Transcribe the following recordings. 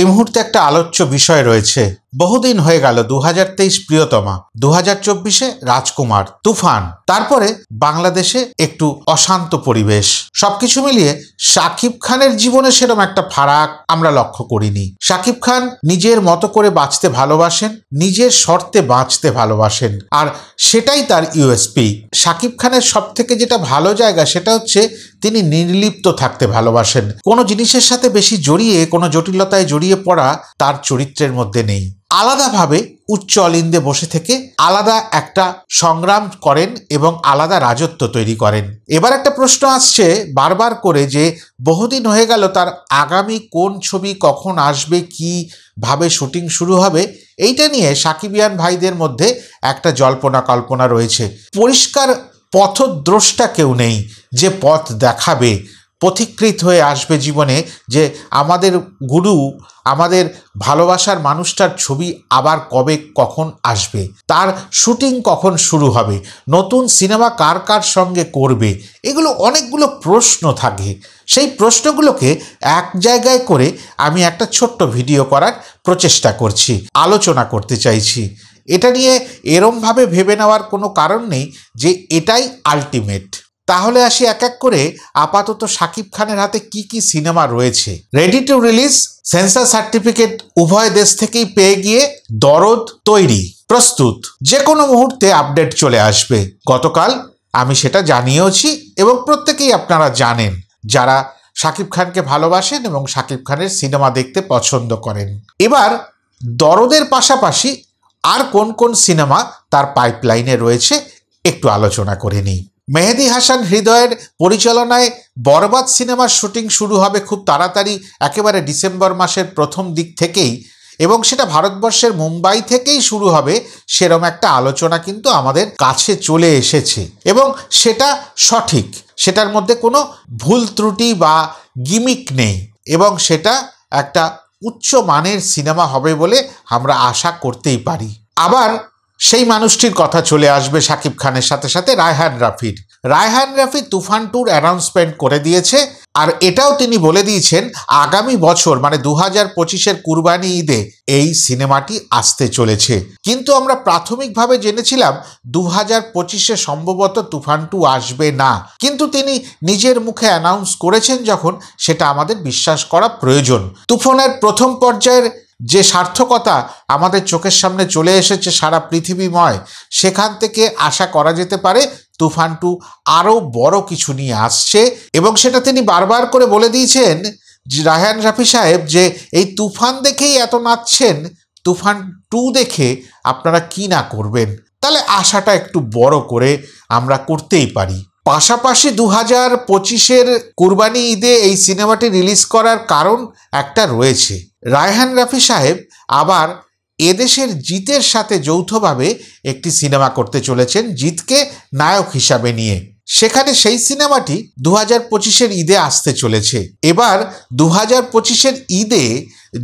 মুহূর্তে একটা আলোচ্য বিষয় রয়েছে। বহুদিন হয়ে গেল 2023 প্রিয়তমা, 2024-এ রাজকুমার, তুফান, তারপরে বাংলাদেশে একটু অশান্ত পরিবেশ। সবকিছু মিলিয়ে শাকিব খানের জীবনে সেরকম একটা ফারাক আমরা লক্ষ্য করিনি। শাকিব খান নিজের মতো করে বাঁচতে ভালোবাসেন, নিজের শর্তে বাঁচতে ভালোবাসেন, আর সেটাই তার ইউএসপি। শাকিব খানের সব থেকে যেটা ভালো জায়গা সেটা হচ্ছে তিনি নির্লিপ্ত থাকতে ভালোবাসেন। কোনো জিনিসের সাথে বেশি জড়িয়ে, কোনো জটিলতায় জড়িয়ে পড়া তার চরিত্রের মধ্যে নেই। আলাদাভাবে উচ্চ অলিন্দে বসে থেকে আলাদা একটা সংগ্রাম করেন এবং আলাদা রাজত্ব তৈরি করেন। এবার একটা প্রশ্ন আসছে বারবার করে যে বহুদিন হয়ে গেল, তার আগামী কোন ছবি কখন আসবে, কি ভাবে শুটিং শুরু হবে, এইটা নিয়ে সাকিবিয়ান ভাইদের মধ্যে একটা জল্পনা কল্পনা রয়েছে। পরিষ্কার পথদ্রষ্টা কেউ নেই যে পথ দেখাবে, পথিকৃত হয়ে আসবে জীবনে যে আমাদের গুরু, আমাদের ভালোবাসার মানুষটার ছবি আবার কবে কখন আসবে, তার শুটিং কখন শুরু হবে, নতুন সিনেমা কার কার সঙ্গে করবে, এগুলো অনেকগুলো প্রশ্ন থাকে। সেই প্রশ্নগুলোকে এক জায়গায় করে আমি একটা ছোট্ট ভিডিও করার প্রচেষ্টা করছি, আলোচনা করতে চাইছি। এটা নিয়ে এরমভাবে ভেবে নেওয়ার কোনো কারণ নেই যে এটাই আলটিমেট। তাহলে আসি এক এক করে আপাতত শাকিব খানের হাতে কি কি সিনেমা রয়েছে। Ready to release, sensor certificate উভয় দেশ থেকেই পেয়ে গিয়ে দরদ তৈরি, প্রস্তুত, যে কোনো মুহূর্তে আপডেট চলে আসবে। গতকাল আমি সেটা জানিয়েওছি এবং প্রত্যেকেই আপনারা জানেন যারা শাকিব খানকে ভালোবাসেন এবং শাকিব খানের সিনেমা দেখতে পছন্দ করেন। এবার দরদের পাশাপাশি আর কোন কোন সিনেমা তার পাইপলাইনে রয়েছে একটু আলোচনা করে নিই। মেহেদী হাসান হৃদয়ের পরিচালনায় বরবাদ সিনেমার শুটিং শুরু হবে খুব তাড়াতাড়ি, একেবারে ডিসেম্বর মাসের প্রথম দিক থেকেই, এবং সেটা ভারতবর্ষের মুম্বাই থেকেই শুরু হবে, সেরম একটা আলোচনা কিন্তু আমাদের কাছে চলে এসেছে এবং সেটা সঠিক, সেটার মধ্যে কোনো ভুল ত্রুটি বা গিমিক নেই এবং সেটা একটা উচ্চ মানের সিনেমা হবে বলে আমরা আশা করতেই পারি। আবার সেই মানুষটির কথা চলে আসবে শাকিব খানের সাথে সাথে রায়হান রাফির। রায়হান রাফি তুফান টুর অ্যানাউন্সমেন্ট করে দিয়েছে, আর এটাও তিনি বলে দিয়েছেন আগামী বছর মানে 2025-এর কুরবানি ঈদে এই সিনেমাটি আসতে চলেছে। কিন্তু আমরা প্রাথমিকভাবে জেনেছিলাম 2025-এ সম্ভবত তুফান টু আসবে না, কিন্তু তিনি নিজের মুখে অ্যানাউন্স করেছেন যখন, সেটা আমাদের বিশ্বাস করা প্রয়োজন। তুফানের প্রথম পর্যায়ের যে সার্থকতা আমাদের চোখের সামনে চলে এসেছে সারা পৃথিবীময়, সেখান থেকে আশা করা যেতে পারে তুফান টু আরও বড় কিছু নিয়ে আসছে। এবং সেটা তিনি বারবার করে বলে দিয়েছেন রায়হান রাফি সাহেব যে এই তুফান দেখেই এত নাচছেন, তুফান টু দেখে আপনারা কি না করবেন। তাহলে আশাটা একটু বড় করে আমরা করতেই পারি। পাশাপাশি 2025-এর কুরবানি ঈদে এই সিনেমাটি রিলিজ করার কারণ একটা রয়েছে। রায়হান রাফি সাহেব আবার এদেশের জিতের সাথে যৌথভাবে একটি সিনেমা করতে চলেছেন, জিতকে নায়ক হিসাবে নিয়ে। সেখানে সেই সিনেমাটি 2025-এর ঈদে আসতে চলেছে। এবার 2025-এর ঈদে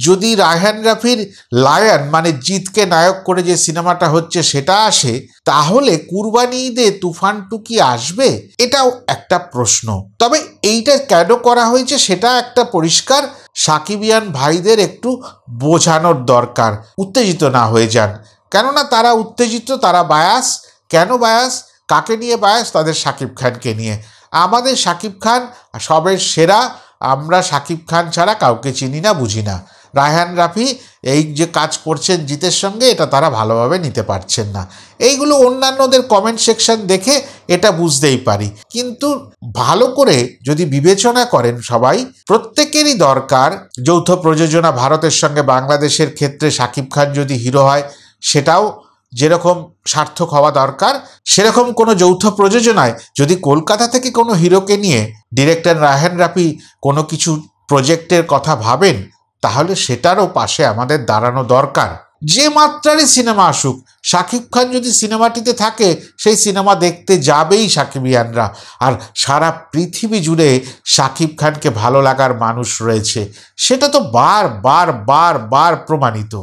যদি রায়হান রাফির লায়ন মানে জিতকে নায়ক করে যে সিনেমাটা হচ্ছে সেটা আসে, তাহলে কুরবানি ঈদে তুফান টু কি আসবে? এটাও একটা প্রশ্ন। তবে এইটা কেন করা হয়েছে সেটা একটা পরিষ্কার, সাকিবিয়ান ভাইদের একটু বোঝানোর দরকার, উত্তেজিত না হয়ে যান। কেননা তারা উত্তেজিত, তারা বায়াস। কেন বায়াস? কাকে নিয়ে বায়াস? তাদের শাকিব খানকে নিয়ে। আমাদের শাকিব খান সবের সেরা, আমরা শাকিব খান ছাড়া কাউকে চিনি না, বুঝি না। রায়হান রাফি এই যে কাজ করছেন জিতের সঙ্গে, এটা তারা ভালোভাবে নিতে পারছেন না। এইগুলো অন্যান্যদের কমেন্ট সেকশন দেখে এটা বুঝতেই পারি, কিন্তু ভালো করে যদি বিবেচনা করেন সবাই, প্রত্যেকেরই দরকার যৌথ প্রযোজনা। ভারতের সঙ্গে বাংলাদেশের ক্ষেত্রে শাকিব খান যদি হিরো হয়, সেটাও যেরকম সার্থক হওয়া দরকার, সেরকম কোনো যৌথ প্রযোজনায় যদি কলকাতা থেকে কোনো হিরোকে নিয়ে ডিরেক্টর রায়হান রাফি কোনো কিছু প্রজেক্টের কথা ভাবেন, তাহলে সেটারও পাশে আমাদের দাঁড়ানো দরকার। যে মাত্রারই সিনেমা আসুক, শাকিব খান যদি সিনেমাটিতে থাকে, সেই সিনেমা দেখতে যাবেই সাকিবিয়ানরা। আর সারা পৃথিবী জুড়ে শাকিব খানকে ভালো লাগার মানুষ রয়েছে, সেটা তো বার বার বার বার প্রমাণিত।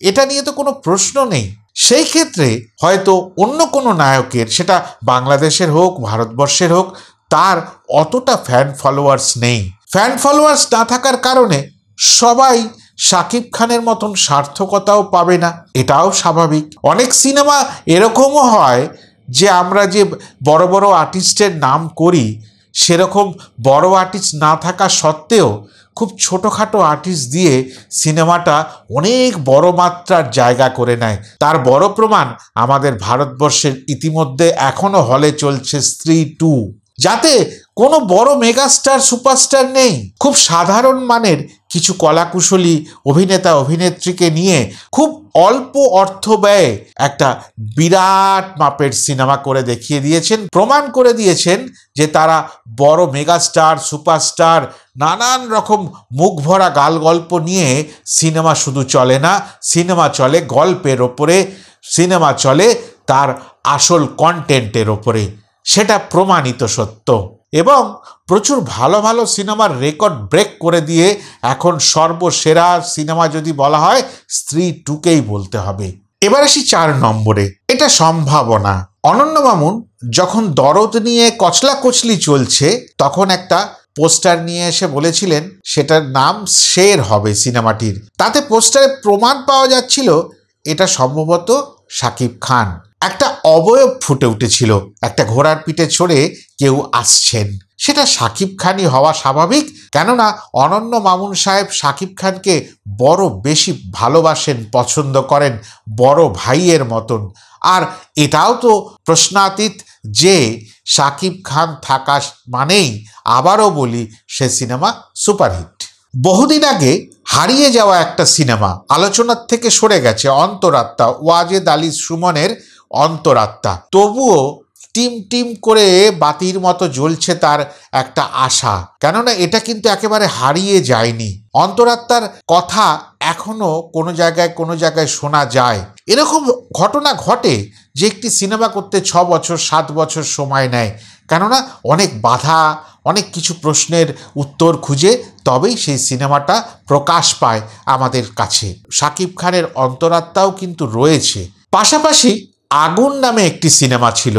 এটা নিয়ে তো কোনো প্রশ্ন নেই। সেই ক্ষেত্রে হয়তো অন্য কোনো নায়কের, সেটা বাংলাদেশের হোক ভারতবর্ষের হোক, তার অতটা ফ্যান ফলোয়ার্স নেই। ফ্যান ফলোয়ার্স না থাকার কারণে সবাই শাকিব খানের মতন সার্থকতাও পাবে না, এটাও স্বাভাবিক। অনেক সিনেমা এরকমও হয় যে আমরা যে বড় বড় আর্টিস্টের নাম করি, সেরকম বড় আর্টিস্ট না থাকা সত্ত্বেও খুব ছোটোখাটো আর্টিস্ট দিয়ে সিনেমাটা অনেক বড় মাত্রার জায়গা করে নেয়। তার বড় প্রমাণ আমাদের ভারতবর্ষের ইতিমধ্যে এখনও হলে চলছে স্ত্রী 2, যাতে কোনো বড় মেগাস্টার সুপারস্টার নেই। খুব সাধারণ মানের কিছু কলাকুশলী অভিনেতা অভিনেত্রীকে নিয়ে খুব অল্প অর্থ ব্যয়ে একটা বিরাট মাপের সিনেমা করে দেখিয়ে দিয়েছেন, প্রমাণ করে দিয়েছেন যে তারা বড় মেগাস্টার সুপারস্টার নানান রকম মুখ ভরা গাল গল্প নিয়ে সিনেমা শুধু চলে না, সিনেমা চলে গল্পের ওপরে, সিনেমা চলে তার আসল কন্টেন্টের ওপরে। সেটা প্রমাণিত সত্য। এবং প্রচুর ভালো ভালো সিনেমার রেকর্ড ব্রেক করে দিয়ে এখন সর্বসেরা সিনেমা যদি বলা হয় স্ত্রী 2কেই বলতে হবে। এবার আসি 4 নম্বরে, এটা সম্ভাবনা। অনন্য মামুন যখন দরদ নিয়ে কচলাকচলি চলছে তখন একটা পোস্টার নিয়ে এসে বলেছিলেন সেটার নাম শের হবে সিনেমাটির। তাতে পোস্টারে প্রমাণ পাওয়া যাচ্ছিল এটা সম্ভবত শাকিব খান। একটা অবয়ব ফুটে উঠেছিল, একটা ঘোড়ার পিঠে চড়ে কেউ আসছেন, সেটা শাকিব খানই হওয়া স্বাভাবিক। কেননা অনন্য মামুন সাহেব শাকিব খানকে বড় বেশি ভালোবাসেন, পছন্দ করেন, বড় ভাইয়ের মতন। আর এটাও তো প্রশ্নাতীত যে শাকিব খান থাকা মানেই, আবারও বলি, সে সিনেমা সুপারহিট। বহুদিন আগে হারিয়ে যাওয়া একটা সিনেমা আলোচনার থেকে সরে গেছে, অন্তরাত্মা, ওয়াজেদ আলী সুমনের অন্তরাত্মা। তবুও টিম টিম করে বাতির মতো জ্বলছে তার একটা আশা, কেননা এটা কিন্তু একেবারে হারিয়ে যায়নি। অন্তরাত্মার কথা এখনো কোনো জায়গায় শোনা যায়। এরকম ঘটনা ঘটে যে একটি সিনেমা করতে 6 বছর 7 বছর সময় নেয়, কেননা অনেক বাধা, অনেক কিছু প্রশ্নের উত্তর খুঁজে তবেই সেই সিনেমাটা প্রকাশ পায় আমাদের কাছে। শাকিব খানের অন্তরাত্মাও কিন্তু রয়েছে। পাশাপাশি আগুন নামে একটি সিনেমা ছিল,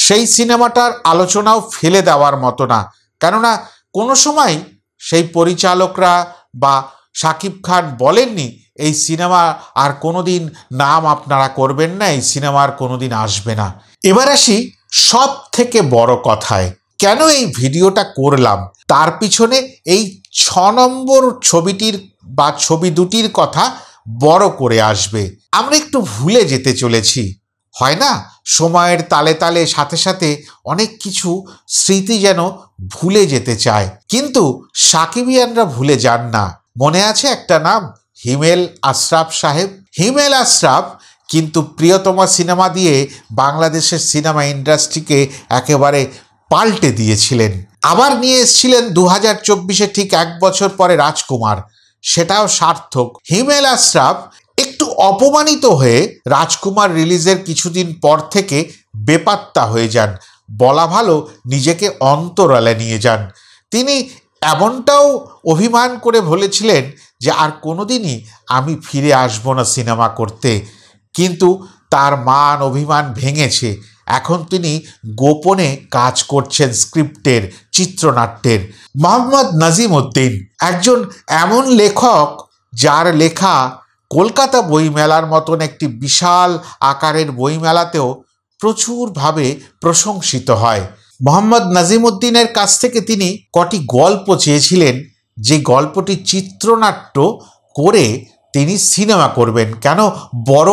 সেই সিনেমাটার আলোচনাও ফেলে দেওয়ার মতো না, কেননা কোনো সময় সেই পরিচালকরা বা শাকিব খান বলেননি এই সিনেমা আর কোনোদিন নাম আপনারা করবেন না, এই সিনেমা আর কোনোদিন আসবে না। এবার আসি সব থেকে বড় কথায়, কেন এই ভিডিওটা করলাম তার পিছনে এই 6 নম্বর ছবিটির বা ছবি দুটির কথা বড় করে আসবে। আমরা একটু ভুলে যেতে চলেছি, হয় না, সময়ের তালে তালে সাথে সাথে অনেক কিছু স্মৃতি যেন ভুলে যেতে চায়, কিন্তু সাকিবিয়ানরা ভুলে যান না। মনে আছে একটা নাম, হিমেল আশরাফ সাহেব। হিমেল আশরাফ কিন্তু প্রিয়তমা সিনেমা দিয়ে বাংলাদেশের সিনেমা ইন্ডাস্ট্রিকে একেবারে পাল্টে দিয়েছিলেন। আবার নিয়ে এসেছিলেন 2024-এ ঠিক 1 বছর পরে রাজকুমার, সেটাও সার্থক। হিমেল আশরাফ একটু অপমানিত হয়ে রাজকুমার রিলিজের কিছুদিন পর থেকে বেপাত্তা হয়ে যান, বলা ভালো নিজেকে অন্তরালে নিয়ে যান। তিনি এমনটাও অভিমান করে বলেছিলেন যে আর কোনোদিনই আমি ফিরে আসব না সিনেমা করতে, কিন্তু তার মান অভিমান ভেঙেছে। এখন তিনি গোপনে কাজ করছেন স্ক্রিপ্টের, চিত্রনাট্যের। মোহাম্মদ নাজিম উদ্দিন একজন এমন লেখক যার লেখা কলকাতা বইমেলার মতন একটি বিশাল আকারের বইমেলাতেও প্রচুরভাবে প্রশংসিত হয়। মোহাম্মদ নাজিম উদ্দিনের কাছ থেকে তিনি কটি গল্প চেয়েছিলেন, যে গল্পটি চিত্রনাট্য করে তিনি সিনেমা করবেন, কেন বড়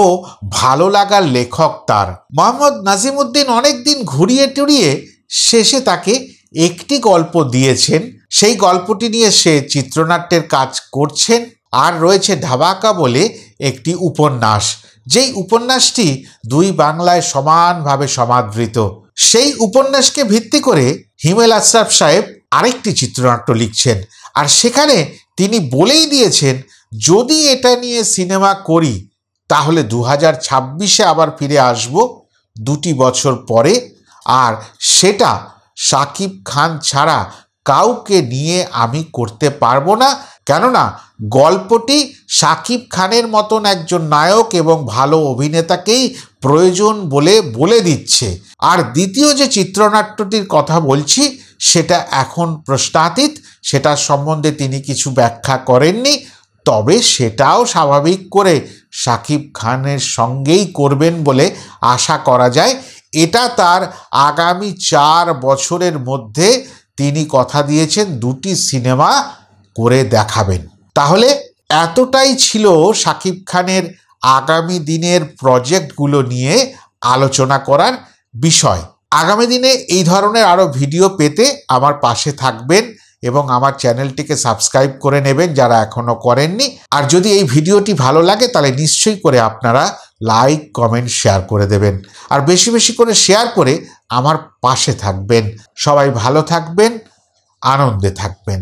ভালো লাগার লেখক তার। মোহাম্মদ নাজিম উদ্দিন অনেক দিন ঘুরিয়ে টুরিয়ে শেষে তাকে একটি গল্প দিয়েছেন, সেই গল্পটি নিয়ে সে চিত্রনাট্যের কাজ করছেন। আর রয়েছে ধাবাকা বলে একটি উপন্যাস, যেই উপন্যাসটি 2 বাংলায় সমানভাবে সমাদৃত। সেই উপন্যাসকে ভিত্তি করে হিমেল আশরাফ সাহেব আরেকটি চিত্রনাট্য লিখছেন, আর সেখানে তিনি বলেই দিয়েছেন যদি এটা নিয়ে সিনেমা করি তাহলে 2026-এ আবার ফিরে আসব 2 বছর পরে, আর সেটা শাকিব খান ছাড়া কাউকে নিয়ে আমি করতে পারবো না, কেননা গল্পটি শাকিব খানের মতন একজন নায়ক এবং ভালো অভিনেতাকেই প্রয়োজন বলে দিচ্ছে। আর দ্বিতীয় যে চিত্রনাট্যটির কথা বলছি সেটা এখন প্রশ্নাতীত, সেটার সম্বন্ধে তিনি কিছু ব্যাখ্যা করেননি, তবে সেটাও স্বাভাবিক করে শাকিব খানের সঙ্গেই করবেন বলে আশা করা যায়। এটা তার আগামী 4 বছরের মধ্যে তিনি কথা দিয়েছেন 2টি সিনেমা করে দেখাবেন। তাহলে এতটাই ছিল শাকিব খানের আগামী দিনের প্রজেক্টগুলো নিয়ে আলোচনা করার বিষয়। আগামী দিনে এই ধরনের আরও ভিডিও পেতে আমার পাশে থাকবেন এবং আমার চ্যানেলটিকে সাবস্ক্রাইব করে নেবেন যারা এখনও করেননি। আর যদি এই ভিডিওটি ভালো লাগে তাহলে নিশ্চয়ই করে আপনারা লাইক, কমেন্ট, শেয়ার করে দেবেন। আর বেশি বেশি করে শেয়ার করে আমার পাশে থাকবেন। সবাই ভালো থাকবেন, আনন্দে থাকবেন।